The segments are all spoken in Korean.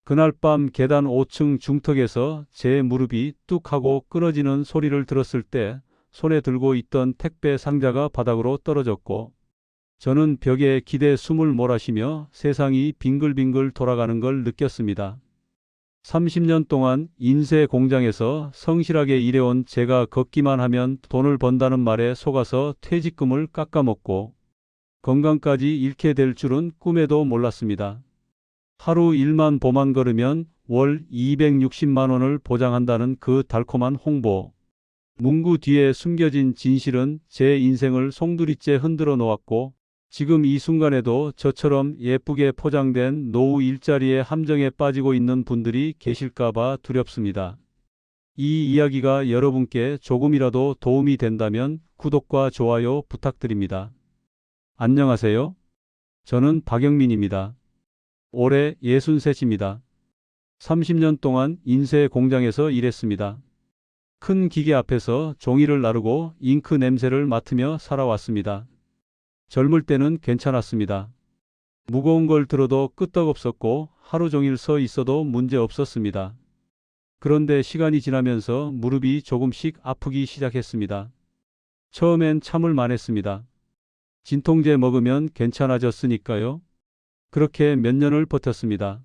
그날 밤 계단 5층 중턱에서 제 무릎이 뚝 하고 끊어지는 소리를 들었을 때 손에 들고 있던 택배 상자가 바닥으로 떨어졌고 저는 벽에 기대 숨을 몰아쉬며 세상이 빙글빙글 돌아가는 걸 느꼈습니다. 30년 동안 인쇄 공장에서 성실하게 일해온 제가 걷기만 하면 돈을 번다는 말에 속아서 퇴직금을 깎아먹고 건강까지 잃게 될 줄은 꿈에도 몰랐습니다. 하루 1만 보만 걸으면 월 260만 원을 보장한다는 그 달콤한 홍보. 문구 뒤에 숨겨진 진실은 제 인생을 송두리째 흔들어 놓았고 지금 이 순간에도 저처럼 예쁘게 포장된 노후 일자리의 함정에 빠지고 있는 분들이 계실까봐 두렵습니다. 이 이야기가 여러분께 조금이라도 도움이 된다면 구독과 좋아요 부탁드립니다. 안녕하세요. 저는 박영민입니다. 올해 63입니다. 30년 동안 인쇄 공장에서 일했습니다. 큰 기계 앞에서 종이를 나르고 잉크 냄새를 맡으며 살아왔습니다. 젊을 때는 괜찮았습니다. 무거운 걸 들어도 끄떡없었고 하루 종일 서 있어도 문제 없었습니다. 그런데 시간이 지나면서 무릎이 조금씩 아프기 시작했습니다. 처음엔 참을 만했습니다. 진통제 먹으면 괜찮아졌으니까요. 그렇게 몇 년을 버텼습니다.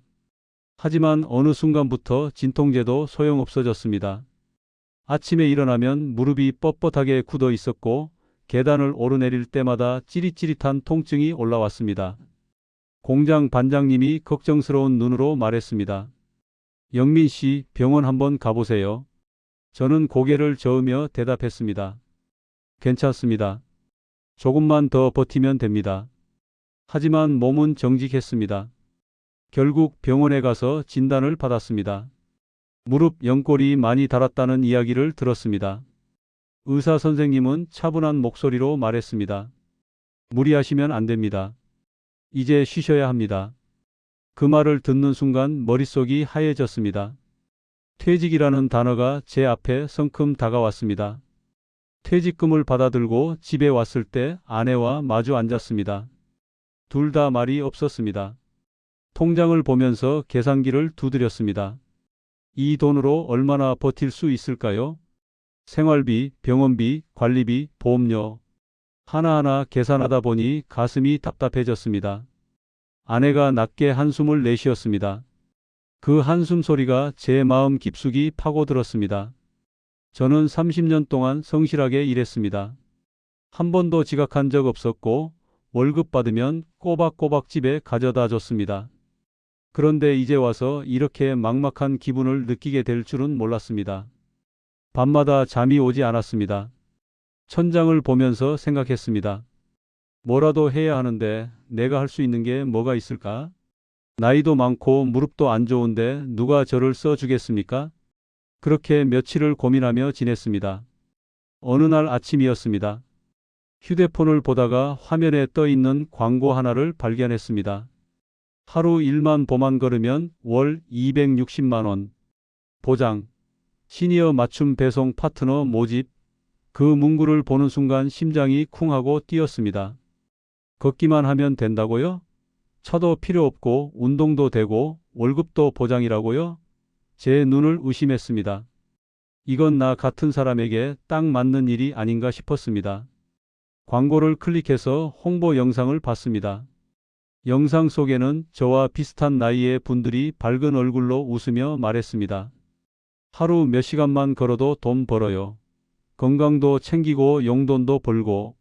하지만 어느 순간부터 진통제도 소용없어졌습니다. 아침에 일어나면 무릎이 뻣뻣하게 굳어 있었고 계단을 오르내릴 때마다 찌릿찌릿한 통증이 올라왔습니다. 공장 반장님이 걱정스러운 눈으로 말했습니다. 영민 씨, 병원 한번 가보세요. 저는 고개를 저으며 대답했습니다. 괜찮습니다. 조금만 더 버티면 됩니다. 하지만 몸은 정직했습니다. 결국 병원에 가서 진단을 받았습니다. 무릎 연골이 많이 닳았다는 이야기를 들었습니다. 의사 선생님은 차분한 목소리로 말했습니다. 무리하시면 안 됩니다. 이제 쉬셔야 합니다. 그 말을 듣는 순간 머릿속이 하얘졌습니다. 퇴직이라는 단어가 제 앞에 성큼 다가왔습니다. 퇴직금을 받아들고 집에 왔을 때 아내와 마주 앉았습니다. 둘 다 말이 없었습니다. 통장을 보면서 계산기를 두드렸습니다. 이 돈으로 얼마나 버틸 수 있을까요? 생활비, 병원비, 관리비, 보험료. 하나하나 계산하다 보니 가슴이 답답해졌습니다. 아내가 낮게 한숨을 내쉬었습니다. 그 한숨 소리가 제 마음 깊숙이 파고들었습니다. 저는 30년 동안 성실하게 일했습니다. 한 번도 지각한 적 없었고 월급 받으면 꼬박꼬박 집에 가져다 줬습니다. 그런데 이제 와서 이렇게 막막한 기분을 느끼게 될 줄은 몰랐습니다. 밤마다 잠이 오지 않았습니다. 천장을 보면서 생각했습니다. 뭐라도 해야 하는데 내가 할 수 있는 게 뭐가 있을까? 나이도 많고 무릎도 안 좋은데 누가 저를 써주겠습니까? 그렇게 며칠을 고민하며 지냈습니다. 어느 날 아침이었습니다. 휴대폰을 보다가 화면에 떠 있는 광고 하나를 발견했습니다. 하루 1만 보만 걸으면 월 260만 원. 보장. 시니어 맞춤 배송 파트너 모집. 그 문구를 보는 순간 심장이 쿵하고 뛰었습니다. 걷기만 하면 된다고요? 차도 필요 없고 운동도 되고 월급도 보장이라고요? 제 눈을 의심했습니다. 이건 나 같은 사람에게 딱 맞는 일이 아닌가 싶었습니다. 광고를 클릭해서 홍보 영상을 봤습니다. 영상 속에는 저와 비슷한 나이의 분들이 밝은 얼굴로 웃으며 말했습니다. 하루 몇 시간만 걸어도 돈 벌어요. 건강도 챙기고 용돈도 벌고.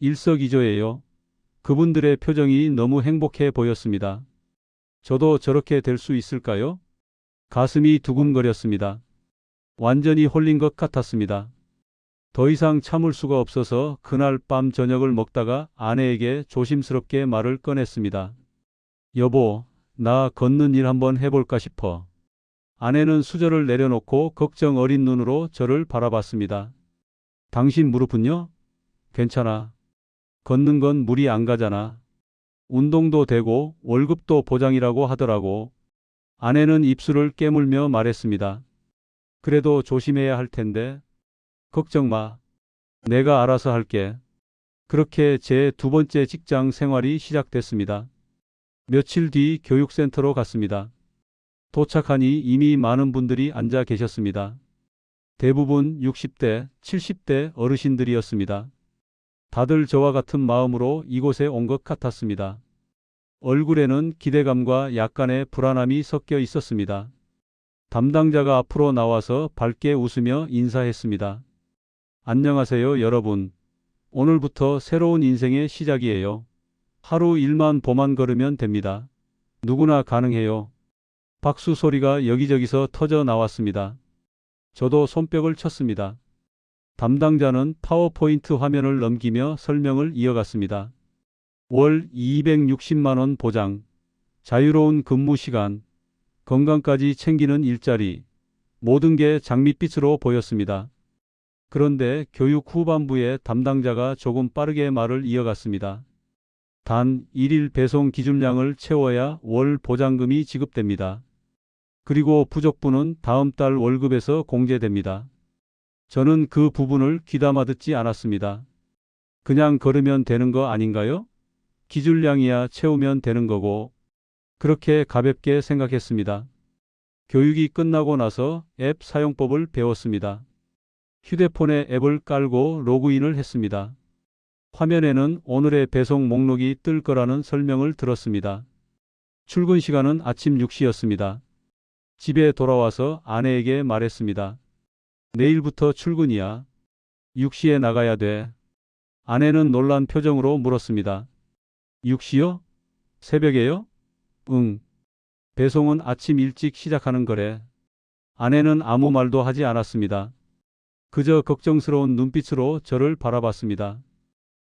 일석이조예요. 그분들의 표정이 너무 행복해 보였습니다. 저도 저렇게 될 수 있을까요? 가슴이 두근거렸습니다. 완전히 홀린 것 같았습니다. 더 이상 참을 수가 없어서 그날 밤 저녁을 먹다가 아내에게 조심스럽게 말을 꺼냈습니다. 여보, 나 걷는 일 한번 해볼까 싶어. 아내는 수저를 내려놓고 걱정 어린 눈으로 저를 바라봤습니다. 당신 무릎은요? 괜찮아. 걷는 건 무리 안 가잖아. 운동도 되고 월급도 보장이라고 하더라고. 아내는 입술을 깨물며 말했습니다. 그래도 조심해야 할 텐데. 걱정 마. 내가 알아서 할게. 그렇게 제 두 번째 직장 생활이 시작됐습니다. 며칠 뒤 교육센터로 갔습니다. 도착하니 이미 많은 분들이 앉아 계셨습니다. 대부분 60대, 70대 어르신들이었습니다. 다들 저와 같은 마음으로 이곳에 온 것 같았습니다. 얼굴에는 기대감과 약간의 불안함이 섞여 있었습니다. 담당자가 앞으로 나와서 밝게 웃으며 인사했습니다. 안녕하세요, 여러분. 오늘부터 새로운 인생의 시작이에요. 하루 일만 보만 걸으면 됩니다. 누구나 가능해요. 박수 소리가 여기저기서 터져 나왔습니다. 저도 손뼉을 쳤습니다. 담당자는 파워포인트 화면을 넘기며 설명을 이어갔습니다. 월 260만 원 보장, 자유로운 근무 시간, 건강까지 챙기는 일자리, 모든 게 장밋빛으로 보였습니다. 그런데 교육 후반부에 담당자가 조금 빠르게 말을 이어갔습니다. 단 1일 배송 기준량을 채워야 월 보장금이 지급됩니다. 그리고 부족분은 다음 달 월급에서 공제됩니다. 저는 그 부분을 귀담아 듣지 않았습니다. 그냥 걸으면 되는 거 아닌가요? 기준량이야 채우면 되는 거고. 그렇게 가볍게 생각했습니다. 교육이 끝나고 나서 앱 사용법을 배웠습니다. 휴대폰에 앱을 깔고 로그인을 했습니다. 화면에는 오늘의 배송 목록이 뜰 거라는 설명을 들었습니다. 출근 시간은 아침 6시였습니다. 집에 돌아와서 아내에게 말했습니다. 내일부터 출근이야. 6시에 나가야 돼. 아내는 놀란 표정으로 물었습니다. 6시요? 새벽에요? 응. 배송은 아침 일찍 시작하는 거래. 아내는 아무 말도 하지 않았습니다. 그저 걱정스러운 눈빛으로 저를 바라봤습니다.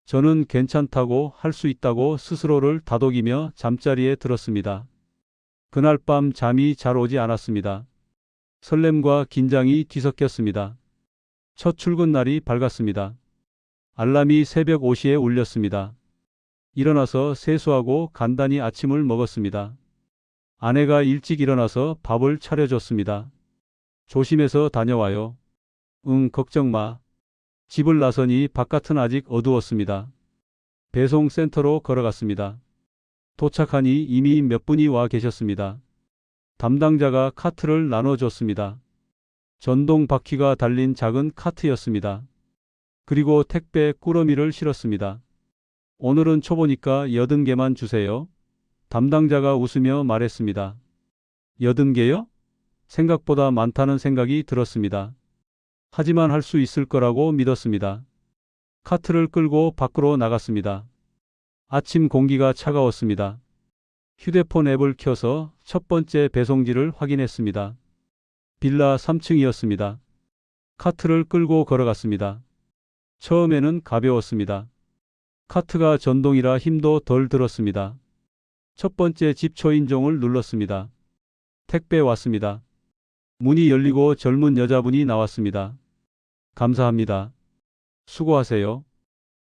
저는 괜찮다고 할 수 있다고 스스로를 다독이며 잠자리에 들었습니다. 그날 밤 잠이 잘 오지 않았습니다. 설렘과 긴장이 뒤섞였습니다. 첫 출근 날이 밝았습니다. 알람이 새벽 5시에 울렸습니다. 일어나서 세수하고 간단히 아침을 먹었습니다. 아내가 일찍 일어나서 밥을 차려줬습니다. 조심해서 다녀와요. 응, 걱정 마. 집을 나서니 바깥은 아직 어두웠습니다. 배송센터로 걸어갔습니다. 도착하니 이미 몇 분이 와 계셨습니다. 담당자가 카트를 나눠줬습니다. 전동 바퀴가 달린 작은 카트였습니다. 그리고 택배 꾸러미를 실었습니다. 오늘은 초보니까 80개만 주세요. 담당자가 웃으며 말했습니다. 80개요? 생각보다 많다는 생각이 들었습니다. 하지만 할 수 있을 거라고 믿었습니다. 카트를 끌고 밖으로 나갔습니다. 아침 공기가 차가웠습니다. 휴대폰 앱을 켜서 첫 번째 배송지를 확인했습니다. 빌라 3층이었습니다. 카트를 끌고 걸어갔습니다. 처음에는 가벼웠습니다. 카트가 전동이라 힘도 덜 들었습니다. 첫 번째 집 초인종을 눌렀습니다. 택배 왔습니다. 문이 열리고 젊은 여자분이 나왔습니다. 감사합니다. 수고하세요.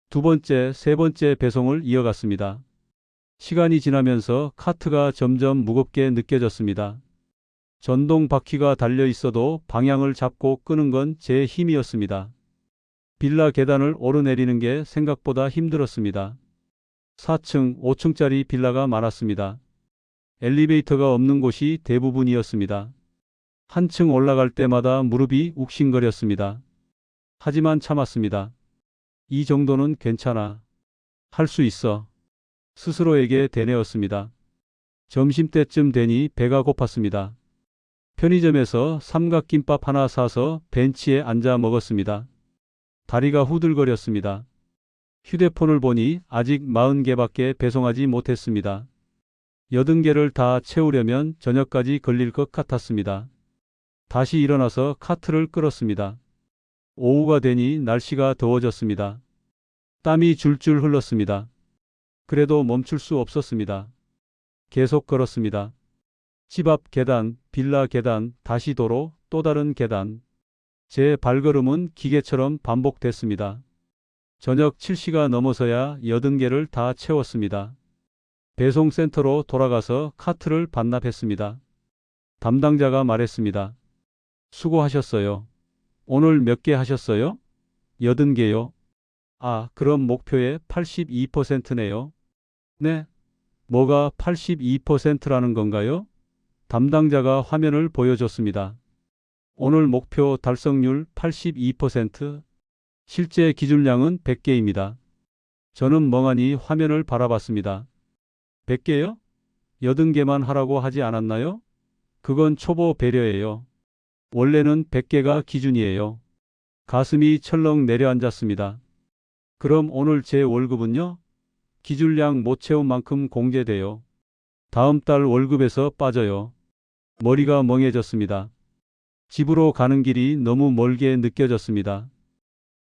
두 번째, 세 번째 배송을 이어갔습니다. 시간이 지나면서 카트가 점점 무겁게 느껴졌습니다. 전동 바퀴가 달려 있어도 방향을 잡고 끄는 건 제 힘이었습니다. 빌라 계단을 오르내리는 게 생각보다 힘들었습니다. 4층, 5층짜리 빌라가 많았습니다. 엘리베이터가 없는 곳이 대부분이었습니다. 한층 올라갈 때마다 무릎이 욱신거렸습니다. 하지만 참았습니다. 이 정도는 괜찮아. 할 수 있어. 스스로에게 되뇌었습니다. 점심때쯤 되니 배가 고팠습니다. 편의점에서 삼각김밥 하나 사서 벤치에 앉아 먹었습니다. 다리가 후들거렸습니다. 휴대폰을 보니 아직 40개밖에 배송하지 못했습니다. 80개를 다 채우려면 저녁까지 걸릴 것 같았습니다. 다시 일어나서 카트를 끌었습니다. 오후가 되니 날씨가 더워졌습니다. 땀이 줄줄 흘렀습니다. 그래도 멈출 수 없었습니다. 계속 걸었습니다. 집 앞 계단, 빌라 계단, 다시 도로, 또 다른 계단. 제 발걸음은 기계처럼 반복됐습니다. 저녁 7시가 넘어서야 80개를 다 채웠습니다. 배송센터로 돌아가서 카트를 반납했습니다. 담당자가 말했습니다. 수고하셨어요. 오늘 몇 개 하셨어요? 80개요. 아, 그럼 목표의 82%네요. 네? 뭐가 82%라는 건가요? 담당자가 화면을 보여줬습니다. 오늘 목표 달성률 82%, 실제 기준량은 100개입니다. 저는 멍하니 화면을 바라봤습니다. 100개요? 80개만 하라고 하지 않았나요? 그건 초보 배려예요. 원래는 100개가 기준이에요. 가슴이 철렁 내려앉았습니다. 그럼 오늘 제 월급은요? 기준량 못 채운 만큼 공제돼요. 다음 달 월급에서 빠져요. 머리가 멍해졌습니다. 집으로 가는 길이 너무 멀게 느껴졌습니다.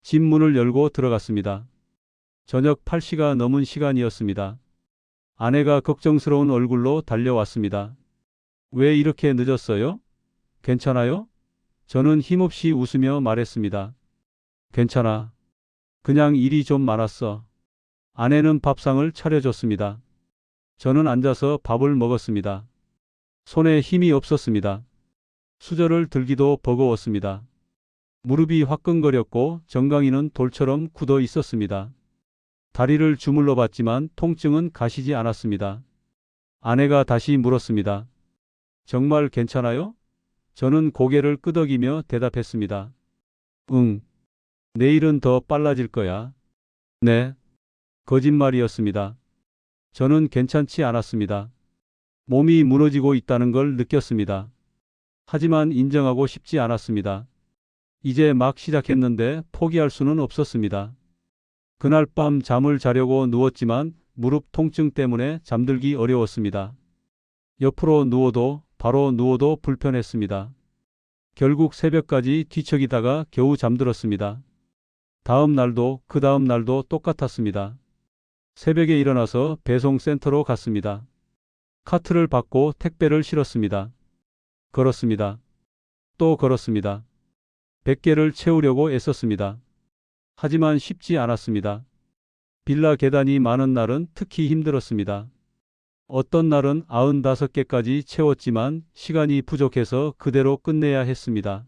집 문을 열고 들어갔습니다. 저녁 8시가 넘은 시간이었습니다. 아내가 걱정스러운 얼굴로 달려왔습니다. 왜 이렇게 늦었어요? 괜찮아요? 저는 힘없이 웃으며 말했습니다. 괜찮아. 그냥 일이 좀 많았어. 아내는 밥상을 차려줬습니다. 저는 앉아서 밥을 먹었습니다. 손에 힘이 없었습니다. 수저를 들기도 버거웠습니다. 무릎이 화끈거렸고 정강이는 돌처럼 굳어 있었습니다. 다리를 주물러 봤지만 통증은 가시지 않았습니다. 아내가 다시 물었습니다. 정말 괜찮아요? 저는 고개를 끄덕이며 대답했습니다. 응. 내일은 더 빨라질 거야. 네. 거짓말이었습니다. 저는 괜찮지 않았습니다. 몸이 무너지고 있다는 걸 느꼈습니다. 하지만 인정하고 싶지 않았습니다. 이제 막 시작했는데 포기할 수는 없었습니다. 그날 밤 잠을 자려고 누웠지만 무릎 통증 때문에 잠들기 어려웠습니다. 옆으로 누워도 바로 누워도 불편했습니다. 결국 새벽까지 뒤척이다가 겨우 잠들었습니다. 다음 날도 그 다음 날도 똑같았습니다. 새벽에 일어나서 배송센터로 갔습니다. 카트를 받고 택배를 실었습니다. 걸었습니다. 또 걸었습니다. 100개를 채우려고 애썼습니다. 하지만 쉽지 않았습니다. 빌라 계단이 많은 날은 특히 힘들었습니다. 어떤 날은 95개까지 채웠지만 시간이 부족해서 그대로 끝내야 했습니다.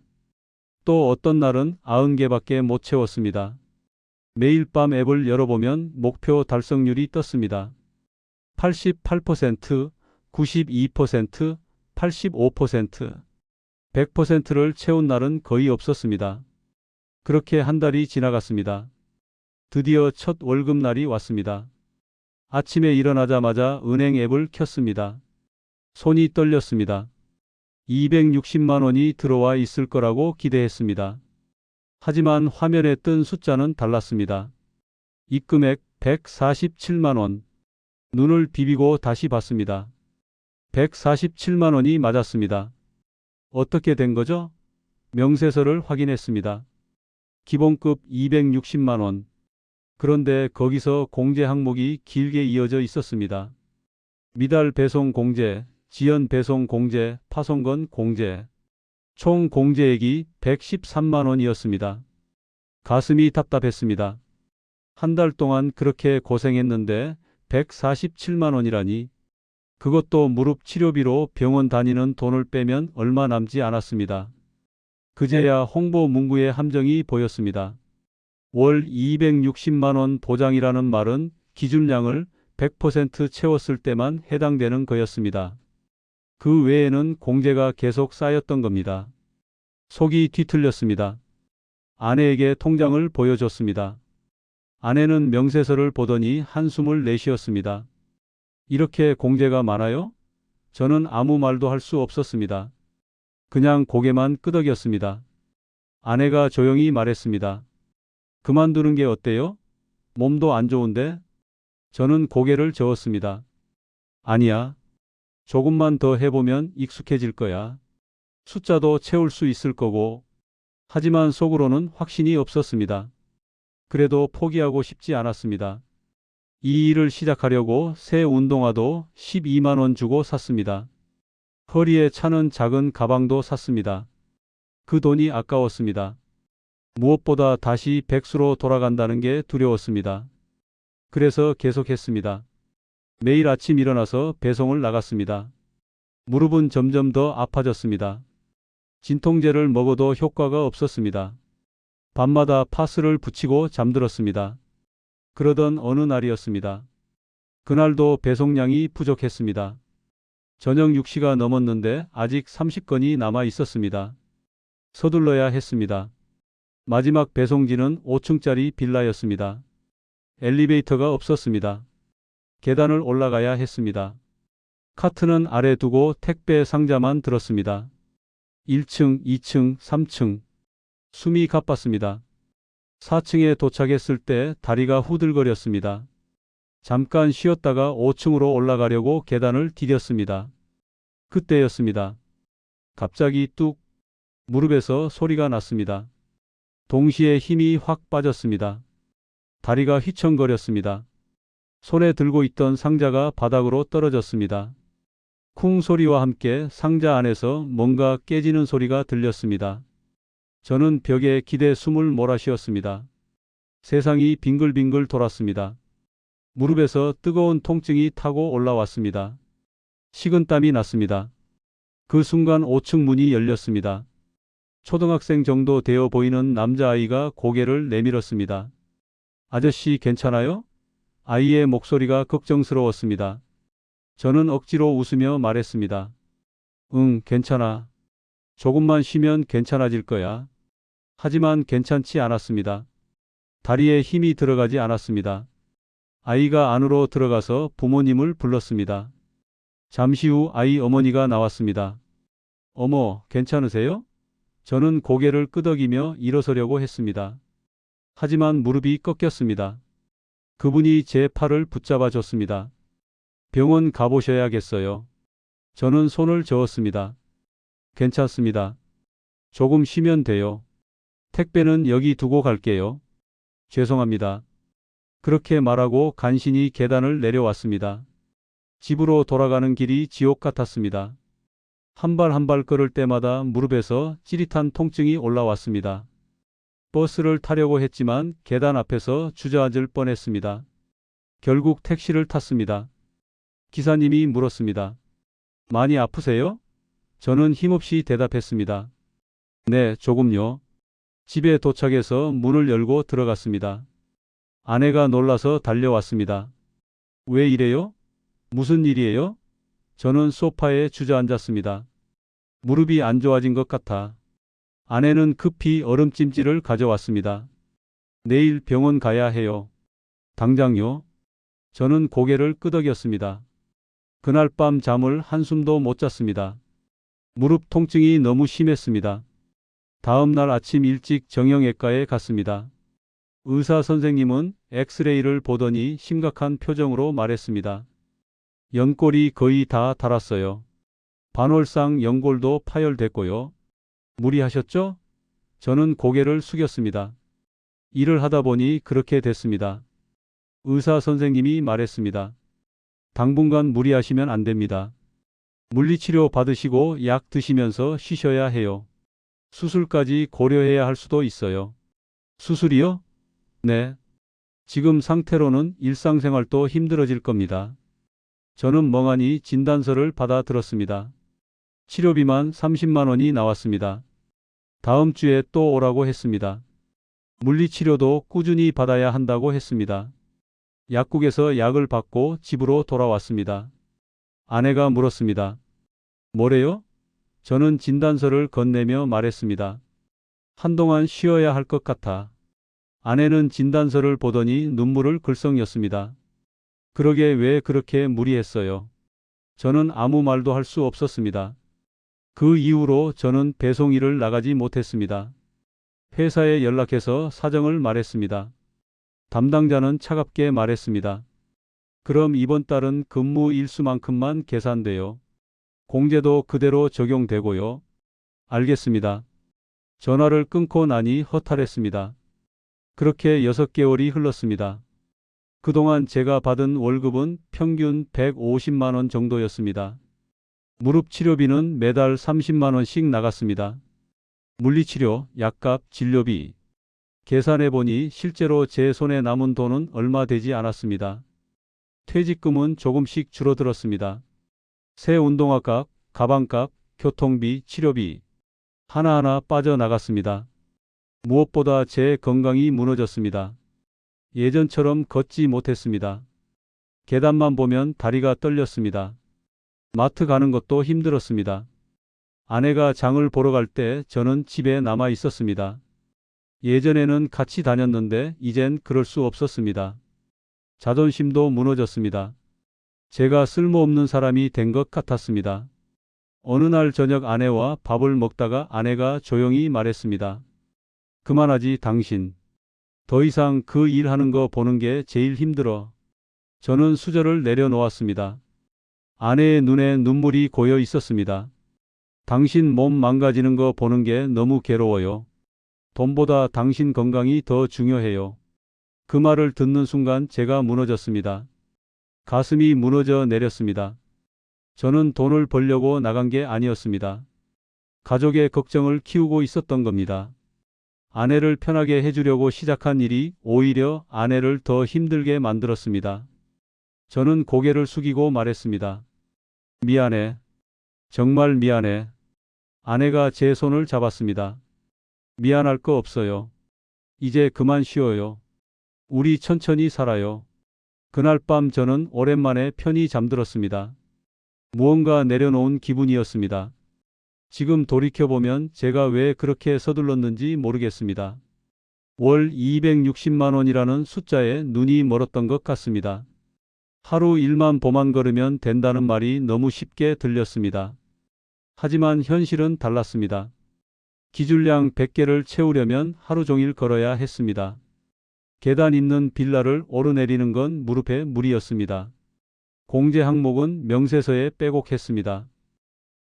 또 어떤 날은 90개밖에 못 채웠습니다. 매일 밤 앱을 열어보면 목표 달성률이 떴습니다. 88%, 92%, 85%, 100%를 채운 날은 거의 없었습니다. 그렇게 한 달이 지나갔습니다. 드디어 첫 월급날이 왔습니다. 아침에 일어나자마자 은행 앱을 켰습니다. 손이 떨렸습니다. 260만 원이 들어와 있을 거라고 기대했습니다. 하지만 화면에 뜬 숫자는 달랐습니다. 입금액 147만 원. 눈을 비비고 다시 봤습니다. 147만 원이 맞았습니다. 어떻게 된 거죠? 명세서를 확인했습니다. 기본급 260만 원. 그런데 거기서 공제 항목이 길게 이어져 있었습니다. 미달 배송 공제, 지연 배송 공제, 파송건 공제. 총 공제액이 113만 원이었습니다. 가슴이 답답했습니다. 한 달 동안 그렇게 고생했는데 147만 원이라니. 그것도 무릎 치료비로 병원 다니는 돈을 빼면 얼마 남지 않았습니다. 그제야 홍보 문구의 함정이 보였습니다. 월 260만 원 보장이라는 말은 기준량을 100% 채웠을 때만 해당되는 거였습니다. 그 외에는 공제가 계속 쌓였던 겁니다. 속이 뒤틀렸습니다. 아내에게 통장을 보여줬습니다. 아내는 명세서를 보더니 한숨을 내쉬었습니다. 이렇게 공제가 많아요? 저는 아무 말도 할 수 없었습니다. 그냥 고개만 끄덕였습니다. 아내가 조용히 말했습니다. 그만두는 게 어때요? 몸도 안 좋은데? 저는 고개를 저었습니다. 아니야. 조금만 더 해보면 익숙해질 거야. 숫자도 채울 수 있을 거고. 하지만 속으로는 확신이 없었습니다. 그래도 포기하고 싶지 않았습니다. 이 일을 시작하려고 새 운동화도 12만 원 주고 샀습니다. 허리에 차는 작은 가방도 샀습니다. 그 돈이 아까웠습니다. 무엇보다 다시 백수로 돌아간다는 게 두려웠습니다. 그래서 계속했습니다. 매일 아침 일어나서 배송을 나갔습니다. 무릎은 점점 더 아파졌습니다. 진통제를 먹어도 효과가 없었습니다. 밤마다 파스를 붙이고 잠들었습니다. 그러던 어느 날이었습니다. 그날도 배송량이 부족했습니다. 저녁 6시가 넘었는데 아직 30건이 남아 있었습니다. 서둘러야 했습니다. 마지막 배송지는 5층짜리 빌라였습니다. 엘리베이터가 없었습니다. 계단을 올라가야 했습니다. 카트는 아래 두고 택배 상자만 들었습니다. 1층, 2층, 3층. 숨이 가빴습니다. 4층에 도착했을 때 다리가 후들거렸습니다. 잠깐 쉬었다가 5층으로 올라가려고 계단을 디뎠습니다. 그때였습니다. 갑자기 뚝 무릎에서 소리가 났습니다. 동시에 힘이 확 빠졌습니다. 다리가 휘청거렸습니다. 손에 들고 있던 상자가 바닥으로 떨어졌습니다. 쿵 소리와 함께 상자 안에서 뭔가 깨지는 소리가 들렸습니다. 저는 벽에 기대 숨을 몰아쉬었습니다. 세상이 빙글빙글 돌았습니다. 무릎에서 뜨거운 통증이 타고 올라왔습니다. 식은땀이 났습니다. 그 순간 5층 문이 열렸습니다. 초등학생 정도 되어 보이는 남자아이가 고개를 내밀었습니다. 아저씨 괜찮아요? 아이의 목소리가 걱정스러웠습니다. 저는 억지로 웃으며 말했습니다. 응, 괜찮아. 조금만 쉬면 괜찮아질 거야. 하지만 괜찮지 않았습니다. 다리에 힘이 들어가지 않았습니다. 아이가 안으로 들어가서 부모님을 불렀습니다. 잠시 후 아이 어머니가 나왔습니다. 어머, 괜찮으세요? 저는 고개를 끄덕이며 일어서려고 했습니다. 하지만 무릎이 꺾였습니다. 그분이 제 팔을 붙잡아 줬습니다. 병원 가보셔야겠어요. 저는 손을 저었습니다. 괜찮습니다. 조금 쉬면 돼요. 택배는 여기 두고 갈게요. 죄송합니다. 그렇게 말하고 간신히 계단을 내려왔습니다. 집으로 돌아가는 길이 지옥 같았습니다. 한 발 한 발 걸을 때마다 무릎에서 찌릿한 통증이 올라왔습니다. 버스를 타려고 했지만 계단 앞에서 주저앉을 뻔했습니다. 결국 택시를 탔습니다. 기사님이 물었습니다. 많이 아프세요? 저는 힘없이 대답했습니다. 네, 조금요. 집에 도착해서 문을 열고 들어갔습니다. 아내가 놀라서 달려왔습니다. 왜 이래요? 무슨 일이에요? 저는 소파에 주저앉았습니다. 무릎이 안 좋아진 것 같아. 아내는 급히 얼음찜질을 가져왔습니다. 내일 병원 가야 해요. 당장요? 저는 고개를 끄덕였습니다. 그날 밤 잠을 한숨도 못 잤습니다. 무릎 통증이 너무 심했습니다. 다음 날 아침 일찍 정형외과에 갔습니다. 의사 선생님은 엑스레이를 보더니 심각한 표정으로 말했습니다. 연골이 거의 다 닳았어요. 반월상 연골도 파열됐고요. 무리하셨죠? 저는 고개를 숙였습니다. 일을 하다 보니 그렇게 됐습니다. 의사 선생님이 말했습니다. 당분간 무리하시면 안 됩니다. 물리치료 받으시고 약 드시면서 쉬셔야 해요. 수술까지 고려해야 할 수도 있어요. 수술이요? 네. 지금 상태로는 일상생활도 힘들어질 겁니다. 저는 멍하니 진단서를 받아 들었습니다. 치료비만 30만 원이 나왔습니다. 다음 주에 또 오라고 했습니다. 물리치료도 꾸준히 받아야 한다고 했습니다. 약국에서 약을 받고 집으로 돌아왔습니다. 아내가 물었습니다. 뭐래요? 저는 진단서를 건네며 말했습니다. 한동안 쉬어야 할 것 같아. 아내는 진단서를 보더니 눈물을 글썽였습니다. 그러게 왜 그렇게 무리했어요? 저는 아무 말도 할 수 없었습니다. 그 이후로 저는 배송 일을 나가지 못했습니다. 회사에 연락해서 사정을 말했습니다. 담당자는 차갑게 말했습니다. 그럼 이번 달은 근무 일수만큼만 계산돼요. 공제도 그대로 적용되고요. 알겠습니다. 전화를 끊고 나니 허탈했습니다. 그렇게 6개월이 흘렀습니다. 그동안 제가 받은 월급은 평균 150만 원 정도였습니다. 무릎 치료비는 매달 30만 원씩 나갔습니다. 물리치료, 약값, 진료비. 계산해보니 실제로 제 손에 남은 돈은 얼마 되지 않았습니다. 퇴직금은 조금씩 줄어들었습니다. 새 운동화값, 가방값, 교통비, 치료비. 하나하나 빠져나갔습니다. 무엇보다 제 건강이 무너졌습니다. 예전처럼 걷지 못했습니다. 계단만 보면 다리가 떨렸습니다. 마트 가는 것도 힘들었습니다. 아내가 장을 보러 갈 때 저는 집에 남아 있었습니다. 예전에는 같이 다녔는데 이젠 그럴 수 없었습니다. 자존심도 무너졌습니다. 제가 쓸모없는 사람이 된 것 같았습니다. 어느 날 저녁 아내와 밥을 먹다가 아내가 조용히 말했습니다. 그만하지 당신. 더 이상 그 일하는 거 보는 게 제일 힘들어. 저는 수저를 내려놓았습니다. 아내의 눈에 눈물이 고여 있었습니다. 당신 몸 망가지는 거 보는 게 너무 괴로워요. 돈보다 당신 건강이 더 중요해요. 그 말을 듣는 순간 제가 무너졌습니다. 가슴이 무너져 내렸습니다. 저는 돈을 벌려고 나간 게 아니었습니다. 가족의 걱정을 키우고 있었던 겁니다. 아내를 편하게 해주려고 시작한 일이 오히려 아내를 더 힘들게 만들었습니다. 저는 고개를 숙이고 말했습니다. 미안해. 정말 미안해. 아내가 제 손을 잡았습니다. 미안할 거 없어요. 이제 그만 쉬어요. 우리 천천히 살아요. 그날 밤 저는 오랜만에 편히 잠들었습니다. 무언가 내려놓은 기분이었습니다. 지금 돌이켜보면 제가 왜 그렇게 서둘렀는지 모르겠습니다. 월 260만 원이라는 숫자에 눈이 멀었던 것 같습니다. 하루 일만 보만 걸으면 된다는 말이 너무 쉽게 들렸습니다. 하지만 현실은 달랐습니다. 기줄량 100개를 채우려면 하루 종일 걸어야 했습니다. 계단 있는 빌라를 오르내리는 건 무릎에 무리였습니다. 공제 항목은 명세서에 빼곡했습니다.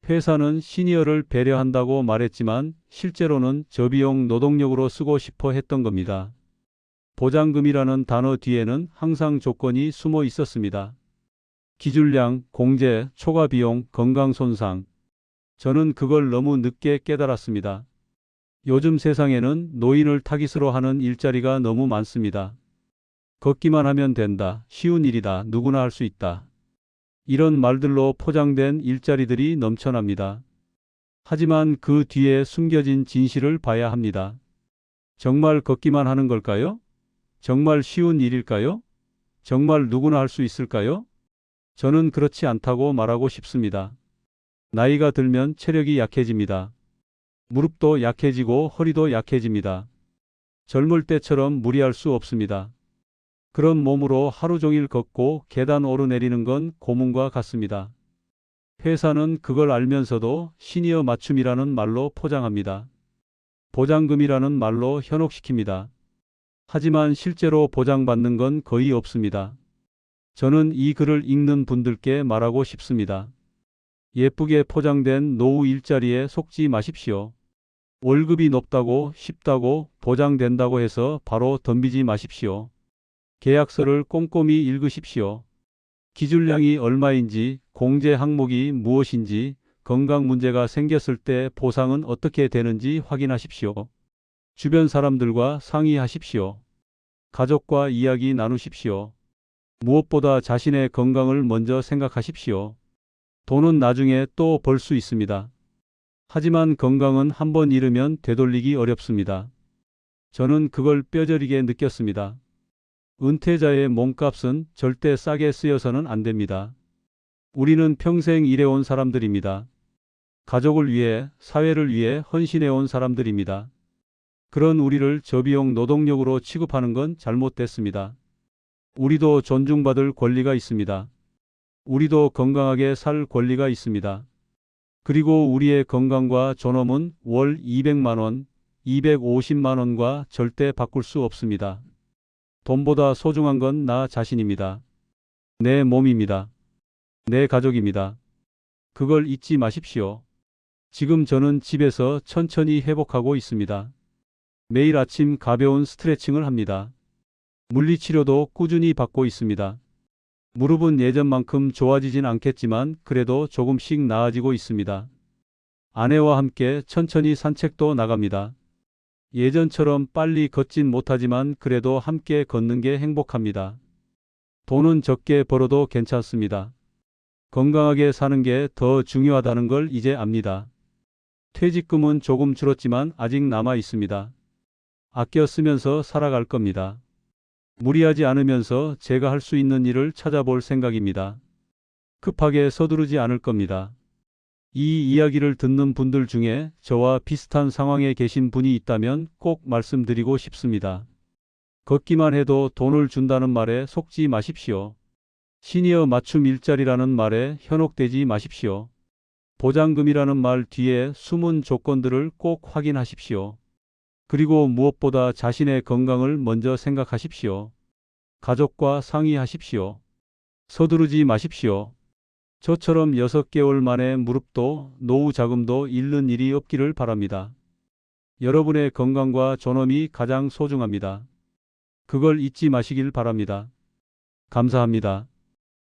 회사는 시니어를 배려한다고 말했지만 실제로는 저비용 노동력으로 쓰고 싶어 했던 겁니다. 보장금이라는 단어 뒤에는 항상 조건이 숨어 있었습니다. 기줄량, 공제, 초과 비용, 건강 손상. 저는 그걸 너무 늦게 깨달았습니다. 요즘 세상에는 노인을 타깃으로 하는 일자리가 너무 많습니다. 걷기만 하면 된다. 쉬운 일이다. 누구나 할 수 있다. 이런 말들로 포장된 일자리들이 넘쳐납니다. 하지만 그 뒤에 숨겨진 진실을 봐야 합니다. 정말 걷기만 하는 걸까요? 정말 쉬운 일일까요? 정말 누구나 할 수 있을까요? 저는 그렇지 않다고 말하고 싶습니다. 나이가 들면 체력이 약해집니다. 무릎도 약해지고 허리도 약해집니다. 젊을 때처럼 무리할 수 없습니다. 그런 몸으로 하루 종일 걷고 계단 오르내리는 건 고문과 같습니다. 회사는 그걸 알면서도 시니어 맞춤이라는 말로 포장합니다. 보장금이라는 말로 현혹시킵니다. 하지만 실제로 보장받는 건 거의 없습니다. 저는 이 글을 읽는 분들께 말하고 싶습니다. 예쁘게 포장된 노후 일자리에 속지 마십시오. 월급이 높다고 쉽다고 보장된다고 해서 바로 덤비지 마십시오. 계약서를 꼼꼼히 읽으십시오. 기줄량이 얼마인지, 공제 항목이 무엇인지, 건강 문제가 생겼을 때 보상은 어떻게 되는지 확인하십시오. 주변 사람들과 상의하십시오. 가족과 이야기 나누십시오. 무엇보다 자신의 건강을 먼저 생각하십시오. 돈은 나중에 또 벌 수 있습니다. 하지만 건강은 한번 잃으면 되돌리기 어렵습니다. 저는 그걸 뼈저리게 느꼈습니다. 은퇴자의 몸값은 절대 싸게 쓰여서는 안 됩니다. 우리는 평생 일해온 사람들입니다. 가족을 위해, 사회를 위해 헌신해온 사람들입니다. 그런 우리를 저비용 노동력으로 취급하는 건 잘못됐습니다. 우리도 존중받을 권리가 있습니다. 우리도 건강하게 살 권리가 있습니다. 그리고 우리의 건강과 존엄은 월 200만 원, 250만 원과 절대 바꿀 수 없습니다. 돈보다 소중한 건 나 자신입니다. 내 몸입니다. 내 가족입니다. 그걸 잊지 마십시오. 지금 저는 집에서 천천히 회복하고 있습니다. 매일 아침 가벼운 스트레칭을 합니다. 물리치료도 꾸준히 받고 있습니다. 무릎은 예전만큼 좋아지진 않겠지만 그래도 조금씩 나아지고 있습니다. 아내와 함께 천천히 산책도 나갑니다. 예전처럼 빨리 걷진 못하지만 그래도 함께 걷는 게 행복합니다. 돈은 적게 벌어도 괜찮습니다. 건강하게 사는 게 더 중요하다는 걸 이제 압니다. 퇴직금은 조금 줄었지만 아직 남아 있습니다. 아껴 쓰면서 살아갈 겁니다. 무리하지 않으면서 제가 할 수 있는 일을 찾아볼 생각입니다. 급하게 서두르지 않을 겁니다. 이 이야기를 듣는 분들 중에 저와 비슷한 상황에 계신 분이 있다면 꼭 말씀드리고 싶습니다. 걷기만 해도 돈을 준다는 말에 속지 마십시오. 시니어 맞춤 일자리라는 말에 현혹되지 마십시오. 보장금이라는 말 뒤에 숨은 조건들을 꼭 확인하십시오. 그리고 무엇보다 자신의 건강을 먼저 생각하십시오. 가족과 상의하십시오. 서두르지 마십시오. 저처럼 6개월 만에 무릎도 노후 자금도 잃는 일이 없기를 바랍니다. 여러분의 건강과 존엄이 가장 소중합니다. 그걸 잊지 마시길 바랍니다. 감사합니다.